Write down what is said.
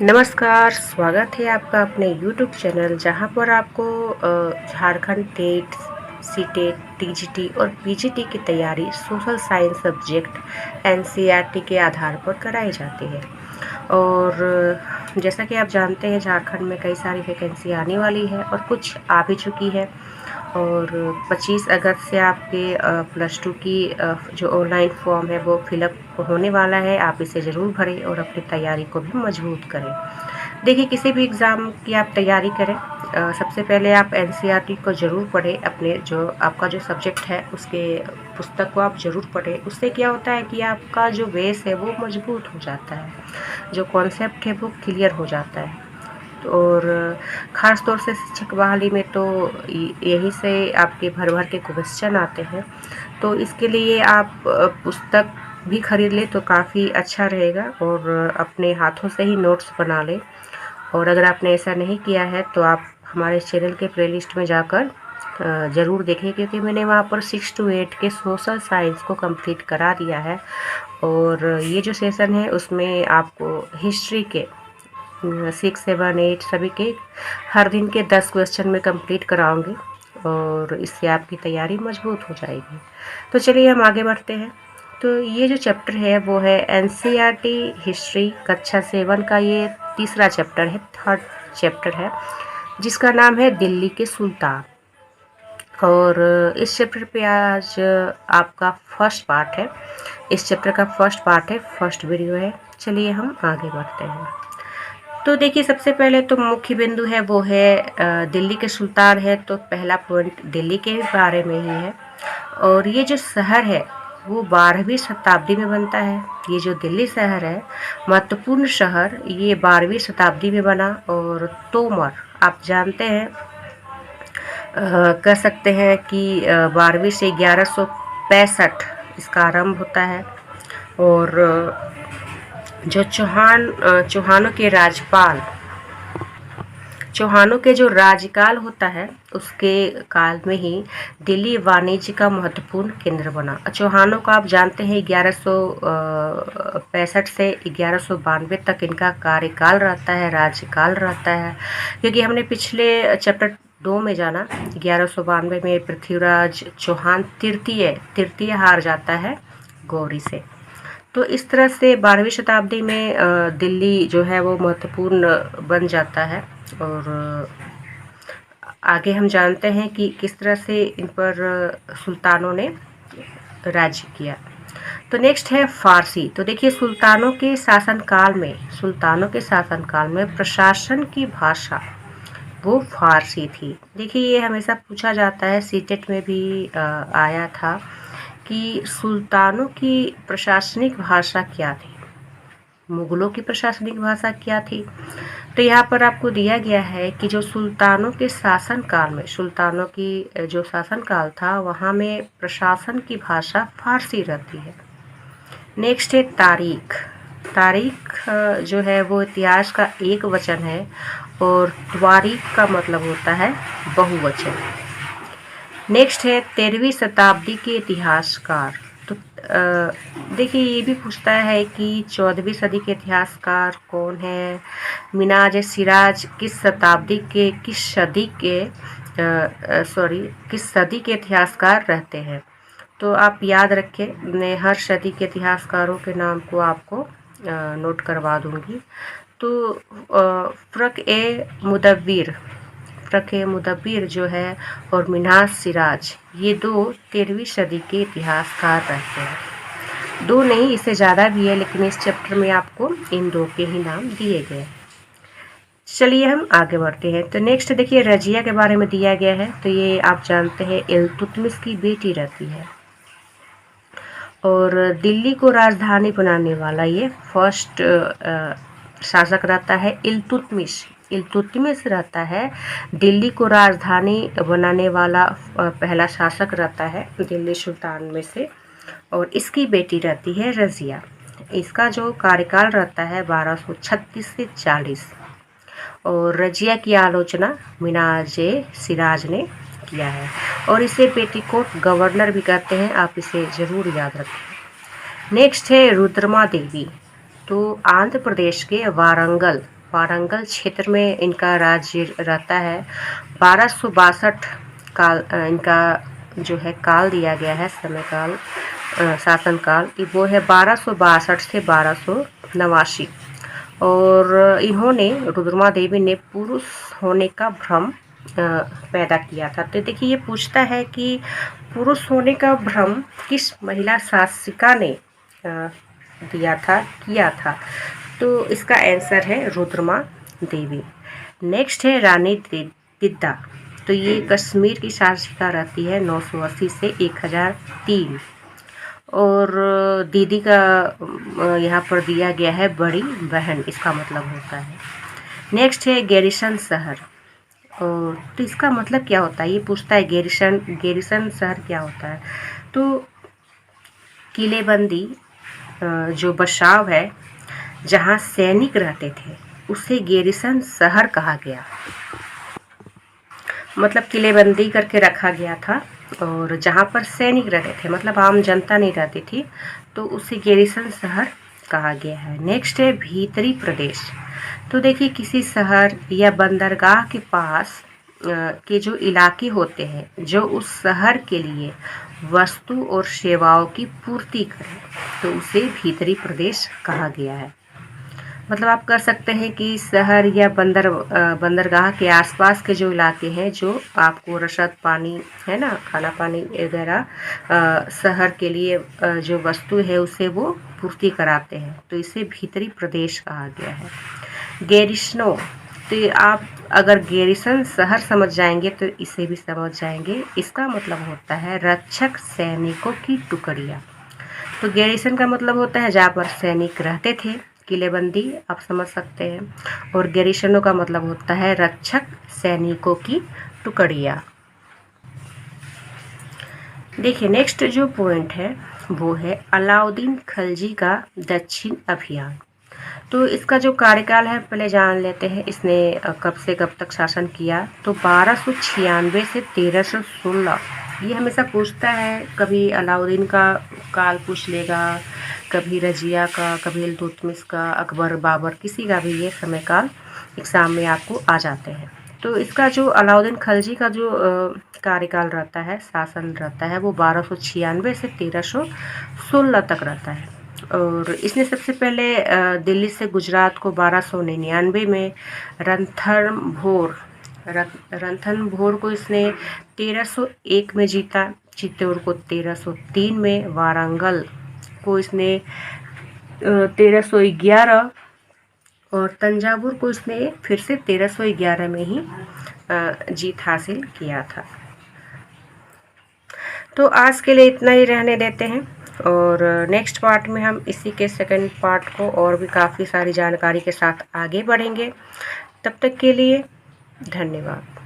नमस्कार, स्वागत है आपका अपने यूट्यूब चैनल जहां पर आपको झारखंड टेट, सीटेट, टीजीटी और पीजीटी की तैयारी सोशल साइंस सब्जेक्ट एनसीईआरटी के आधार पर कराई जाती है। और जैसा कि आप जानते हैं झारखंड में कई सारी वैकेंसी आने वाली है और कुछ आ भी चुकी है। और 25 अगस्त से आपके +2 की जो ऑनलाइन फॉर्म है वो फिलअप होने वाला है। आप इसे ज़रूर भरें और अपनी तैयारी को भी मजबूत करें। देखिए, किसी भी एग्ज़ाम की आप तैयारी करें, सबसे पहले आप एनसीईआरटी को ज़रूर पढ़ें। अपने जो आपका जो सब्जेक्ट है उसके पुस्तक को आप ज़रूर पढ़ें। उससे क्या होता है कि आपका जो बेस है वो मजबूत हो जाता है, जो कॉन्सेप्ट है वो क्लियर हो जाता है। और ख़ास तौर से शिक्षक बहाली में तो यही से आपके भर भर के क्वेश्चन आते हैं। तो इसके लिए आप पुस्तक भी खरीद लें तो काफ़ी अच्छा रहेगा और अपने हाथों से ही नोट्स बना लें। और अगर आपने ऐसा नहीं किया है तो आप हमारे चैनल के प्लेलिस्ट में जाकर ज़रूर देखें, क्योंकि मैंने वहाँ पर 6 to 8 के सोशल साइंस को कंप्लीट करा दिया है। और ये जो सेशन है उसमें आपको हिस्ट्री के 6, 7, 8 सभी के हर दिन के 10 क्वेश्चन में कंप्लीट कराऊंगी और इससे आपकी तैयारी मजबूत हो जाएगी। तो चलिए हम आगे बढ़ते हैं। तो ये जो चैप्टर है वो है एनसीईआरटी हिस्ट्री कक्षा 7 का ये तीसरा चैप्टर है, थर्ड चैप्टर है, जिसका नाम है दिल्ली के सुल्तान। और इस चैप्टर पे आज आपका फर्स्ट पार्ट है। इस चैप्टर का फर्स्ट पार्ट है, फर्स्ट वीडियो है। चलिए हम आगे बढ़ते हैं। तो देखिए, सबसे पहले तो मुख्य बिंदु है वो है दिल्ली के सुल्तान है, तो पहला पॉइंट दिल्ली के बारे में ही है। और ये जो शहर है वो 12वीं शताब्दी में बनता है। ये जो दिल्ली शहर है, महत्वपूर्ण शहर, ये 12वीं शताब्दी में बना। और तोमर आप जानते हैं, कह सकते हैं कि 12वीं से 1165 इसका आरंभ होता है। और जो चौहानों के राजपाल, चौहानों के जो राज्यकाल होता है उसके काल में ही दिल्ली वाणिज्य का महत्वपूर्ण केंद्र बना। चौहानों का आप जानते हैं 1165 से 1192 तक इनका कार्यकाल रहता है, राज्यकाल रहता है। क्योंकि हमने पिछले चैप्टर 2 में जाना, 1192 में पृथ्वीराज चौहान तृतीय हार जाता है गौरी से। तो इस तरह से 12वीं शताब्दी में दिल्ली जो है वो महत्वपूर्ण बन जाता है। और आगे हम जानते हैं कि किस तरह से इन पर सुल्तानों ने राज्य किया। तो नेक्स्ट है फारसी। तो देखिए, सुल्तानों के शासनकाल में प्रशासन की भाषा वो फारसी थी। देखिए, ये हमेशा पूछा जाता है, सीटेट में भी आया था कि सुल्तानों की प्रशासनिक भाषा क्या थी, मुगलों की प्रशासनिक भाषा क्या थी। तो यहाँ पर आपको दिया गया है कि जो सुल्तानों के शासनकाल में, सुल्तानों की जो शासनकाल था वहाँ में प्रशासन की भाषा फारसी रहती है। नेक्स्ट है तारीख। तारीख जो है वो इतिहास का एक वचन है और त्वारीख का मतलब होता है बहुवचन। नेक्स्ट है 13वीं शताब्दी के इतिहासकार। तो देखिए, ये भी पूछता है कि 14वीं सदी के इतिहासकार कौन है। मिनाज सिराज किस सदी के इतिहासकार रहते हैं। तो आप याद रखें, मैं हर सदी के इतिहासकारों के नाम को आपको नोट करवा दूंगी। तो फ़र्क ए मुदव्विर जो है और मिन्हाज सिराज, ये 2 13वीं सदी के इतिहासकार रहते हैं। 2 नहीं, इससे ज़्यादा भी है, लेकिन इस चैप्टर में आपको इन 2 के ही नाम दिए गए। चलिए हम आगे बढ़ते हैं। तो नेक्स्ट देखिए, रजिया के बारे में दिया गया है। तो ये आप जानते हैं इल्तुतमिश की बेटी रहती है और दिल्ली को राजधानी बनाने वाला ये फर्स्ट शासक रहता है इल्तुतमिश रहता है। दिल्ली को राजधानी बनाने वाला पहला शासक रहता है दिल्ली सुल्तान में से। और इसकी बेटी रहती है रजिया। इसका जो कार्यकाल रहता है 1236 से 40। और रजिया की आलोचना मिनाजे सिराज ने किया है और इसे पेटीकोट गवर्नर भी कहते हैं, आप इसे ज़रूर याद रखें। नेक्स्ट है रुद्रमा देवी। तो आंध्र प्रदेश के वारंगल वारंगल क्षेत्र में इनका राज्य रहता है। 1262 काल इनका जो है काल दिया गया है, समय काल, शासन काल, वो है 1262 से 1289। और इन्होंने, रुद्रमा देवी ने पुरुष होने का भ्रम पैदा किया था। तो देखिए ये पूछता है कि पुरुष होने का भ्रम किस महिला शासिका ने किया था। तो इसका आंसर है रुद्रमा देवी। नेक्स्ट है रानी दिद्दा। तो ये कश्मीर की शासिका रहती है 980 से 1003। और दीदी का यहाँ पर दिया गया है बड़ी बहन, इसका मतलब होता है। नेक्स्ट है गैरिसन शहर। और तो इसका मतलब क्या होता है, ये पूछता है गैरिसन शहर क्या होता है। तो किलेबंदी जो बचाव है जहाँ सैनिक रहते थे उसे गैरिसन शहर कहा गया। मतलब किलेबंदी करके रखा गया था और जहाँ पर सैनिक रहते थे, मतलब आम जनता नहीं रहती थी, तो उसे गैरिसन शहर कहा गया है। नेक्स्ट है भीतरी प्रदेश। तो देखिए किसी शहर या बंदरगाह के पास के जो इलाके होते हैं जो उस शहर के लिए वस्तु और सेवाओं की पूर्ति करें, तो उसे भीतरी प्रदेश कहा गया है। मतलब आप कर सकते हैं कि शहर या बंदरगाह के आसपास के जो इलाके हैं जो आपको रसद पानी है ना, खाना पानी वगैरह शहर के लिए जो वस्तु है उसे वो पूर्ति कराते हैं, तो इसे भीतरी प्रदेश कहा गया है। गैरिसनो, तो आप अगर गैरिसन शहर समझ जाएंगे तो इसे भी समझ जाएंगे। इसका मतलब होता है रक्षक सैनिकों की टुकड़ियाँ। तो गैरिसन का मतलब होता है जहाँ पर सैनिक रहते थे, किलेबंदी आप समझ सकते हैं। और गैरिसनों का मतलब होता है रक्षक सैनिकों की टुकड़ियाँ। देखिए नेक्स्ट जो पॉइंट है वो है अलाउद्दीन खिलजी का दक्षिण अभियान। तो इसका जो कार्यकाल है पहले जान लेते हैं, इसने कब से कब तक शासन किया। तो 1296 से 1316। ये हमेशा पूछता है, कभी अलाउद्दीन का काल पूछ लेगा, कभी रजिया का, कभी इल्तुतमिश का, अकबर, बाबर, किसी का भी ये समय काल एग्ज़ाम में आपको आ जाते हैं। तो इसका जो अलाउद्दीन खिलजी का जो कार्यकाल रहता है, शासन रहता है, वो 1296 से 1316 तक रहता है। और इसने सबसे पहले दिल्ली से गुजरात को 1299 में, रणथंभौर को इसने 1301 में जीता, चित्तौड़ को 1303 में, वारंगल को इसने 1311 और तंजावुर को इसने फिर से 1311 में ही जीत हासिल किया था। तो आज के लिए इतना ही रहने देते हैं और नेक्स्ट पार्ट में हम इसी के सेकंड पार्ट को और भी काफ़ी सारी जानकारी के साथ आगे बढ़ेंगे। तब तक के लिए धन्यवाद।